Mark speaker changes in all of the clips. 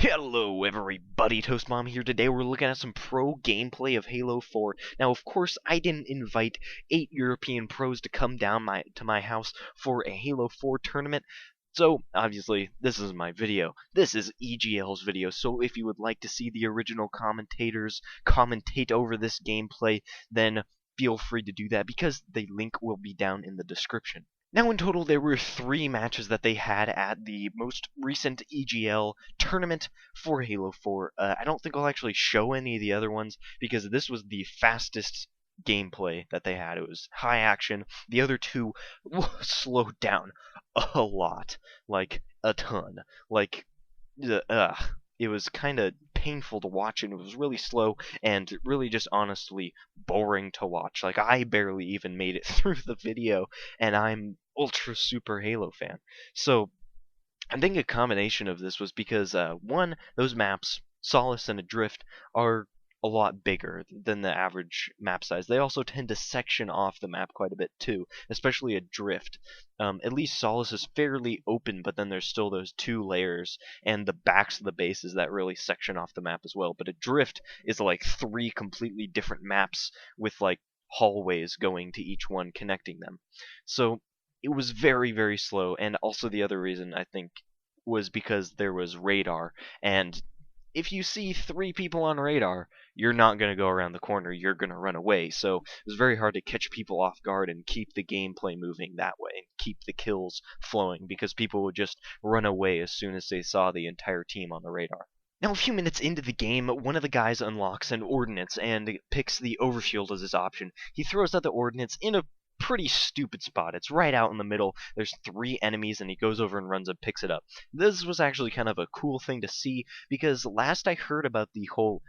Speaker 1: Hello everybody, Toast Mom here. Today we're looking at some pro gameplay of Halo 4. Now of course I didn't invite 8 European pros to come down to my house for a Halo 4 tournament. So obviously this is my video. This is EGL's video, so if you would like to see the original commentators commentate over this gameplay, then feel free to do that because the link will be down in the description. Now in total there were 3 matches that they had at the most recent EGL tournament for Halo 4. I don't think I'll actually show any of the other ones because this was the fastest gameplay that they had. It was high action. The other 2 slowed down a lot, like a ton. Like, it was kind of painful to watch, and it was really slow and really just honestly boring to watch. Like, I barely even made it through the video, and I'm ultra super Halo fan. So I think a combination of this was because one, those maps, Solace and Adrift, are a lot bigger than the average map size. They also tend to section off the map quite a bit too, especially Adrift. At least Solace is fairly open, but then there's still those 2 layers and the backs of the bases that really section off the map as well. But Adrift is like 3 completely different maps with like hallways going to each one connecting them. So it was very, very slow, and also the other reason I think was because there was radar, and if you see 3 people on radar, you're not going to go around the corner, you're going to run away. So it was very hard to catch people off guard and keep the gameplay moving that way, and keep the kills flowing, because people would just run away as soon as they saw the entire team on the radar. Now, a few minutes into the game, one of the guys unlocks an ordnance and picks the overshield as his option. He throws out the ordnance in a pretty stupid spot. It's right out in the middle. There's 3 enemies, and he goes over and runs and picks it up. This was actually kind of a cool thing to see, because last I heard about the whole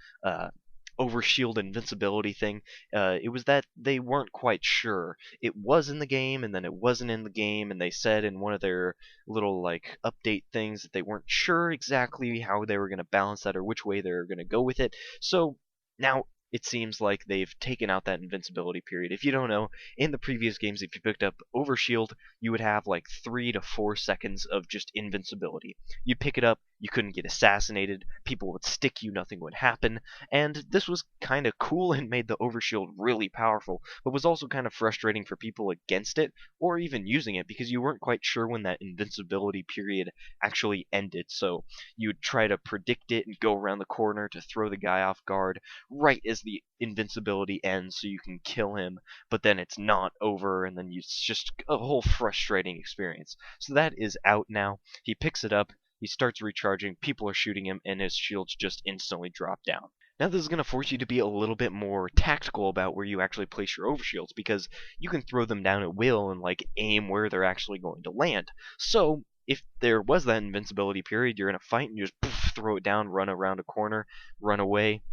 Speaker 1: overshield invincibility thing, it was that they weren't quite sure. It was in the game, and then it wasn't in the game, and they said in one of their little like update things that they weren't sure exactly how they were going to balance that or which way they were going to go with it. So now it seems like they've taken out that invincibility period. If you don't know, in the previous games, if you picked up Overshield, you would have like 3 to 4 seconds of just invincibility. You'd pick it up, you couldn't get assassinated, people would stick you, nothing would happen, and this was kind of cool and made the Overshield really powerful, but was also kind of frustrating for people against it, or even using it, because you weren't quite sure when that invincibility period actually ended, so you would try to predict it and go around the corner to throw the guy off guard right as the invincibility ends so you can kill him, but then it's not over, and then it's just a whole frustrating experience. So that is out now. He picks it up, he starts recharging, people are shooting him, and his shields just instantly drop down. Now this is going to force you to be a little bit more tactical about where you actually place your overshields, because you can throw them down at will and like aim where they're actually going to land. So if there was that invincibility period, you're in a fight and you just poof, throw it down, run around a corner, run away,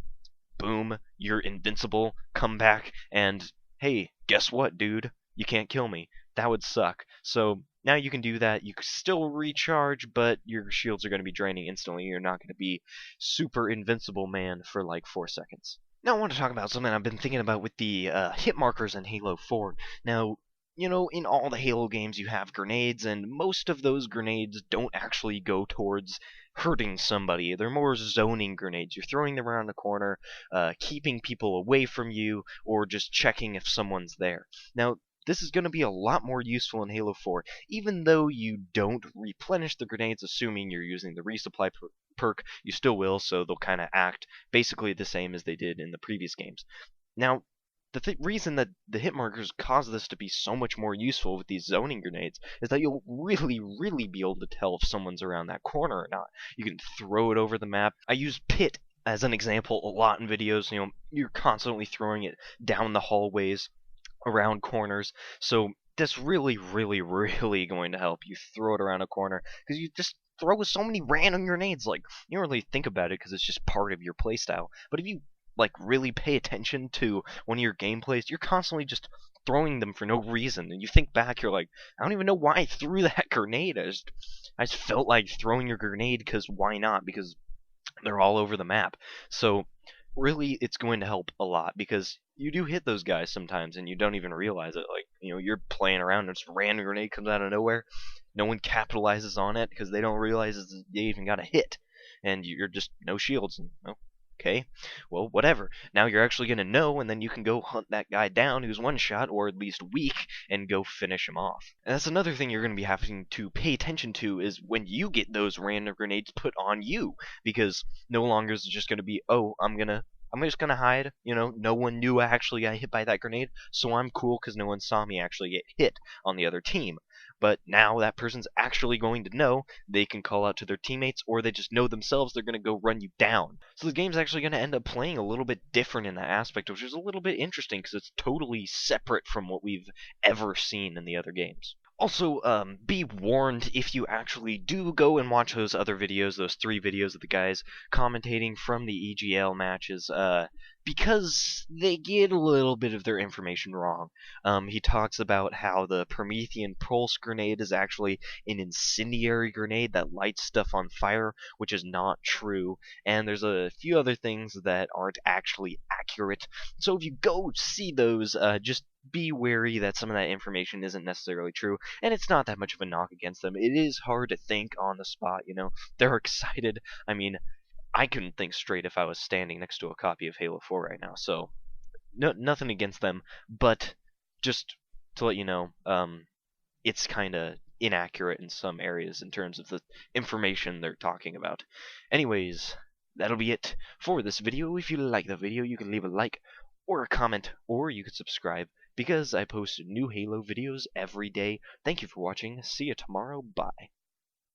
Speaker 1: boom, you're invincible, come back, and hey, guess what, dude? You can't kill me. That would suck. So now you can do that. You can still recharge, but your shields are going to be draining instantly. You're not going to be super invincible man for like 4 seconds. Now I want to talk about something I've been thinking about with the hit markers in Halo 4. Now, you know, in all the Halo games you have grenades, and most of those grenades don't actually go towards hurting somebody. They're more zoning grenades. You're throwing them around the corner, keeping people away from you, or just checking if someone's there. Now, this is going to be a lot more useful in Halo 4, even though you don't replenish the grenades, assuming you're using the resupply perk, you still will, so they'll kind of act basically the same as they did in the previous games. Now, the reason that the hit markers cause this to be so much more useful with these zoning grenades is that you'll really, really be able to tell if someone's around that corner or not. You can throw it over the map. I use Pit as an example a lot in videos. You know, you're constantly throwing it down the hallways, around corners, so that's really, really, really going to help you throw it around a corner, because you just throw so many random grenades. Like, you don't really think about it because it's just part of your playstyle, but if you like really pay attention to one of your gameplays, you're constantly just throwing them for no reason, and you think back, you're like, I don't even know why I threw that grenade. I just felt like throwing your grenade because why not? Because they're all over the map. So really, it's going to help a lot, because you do hit those guys sometimes and you don't even realize it. Like, you know, you're playing around and just a random grenade comes out of nowhere. No one capitalizes on it because they don't realize they even got a hit. and you're just no shields. And, okay, well, whatever. Now you're actually going to know, and then you can go hunt that guy down who's one shot or at least weak and go finish him off. And that's another thing you're going to be having to pay attention to is when you get those random grenades put on you, because no longer is it just going to be, oh, I'm just gonna hide. No one knew I actually got hit by that grenade, so I'm cool because no one saw me actually get hit on the other team. But now that person's actually going to know. They can call out to their teammates, or they just know themselves they're gonna go run you down. So the game's actually gonna end up playing a little bit different in that aspect, which is a little bit interesting because it's totally separate from what we've ever seen in the other games. Also, be warned if you actually do go and watch those other videos, those 3 videos of the guys commentating from the EGL matches, because they get a little bit of their information wrong. He talks about how the Promethean Pulse grenade is actually an incendiary grenade that lights stuff on fire, which is not true, and there's a few other things that aren't actually accurate. So if you go see those, just be wary that some of that information isn't necessarily true, and it's not that much of a knock against them. It is hard to think on the spot, They're excited. I mean, I couldn't think straight if I was standing next to a copy of Halo 4 right now, so nothing against them, but just to let you know, it's kind of inaccurate in some areas in terms of the information they're talking about. Anyways, that'll be it for this video. If you like the video, you can leave a like or a comment, or you could subscribe, because I post new Halo videos every day. Thank you for watching. See you tomorrow. Bye.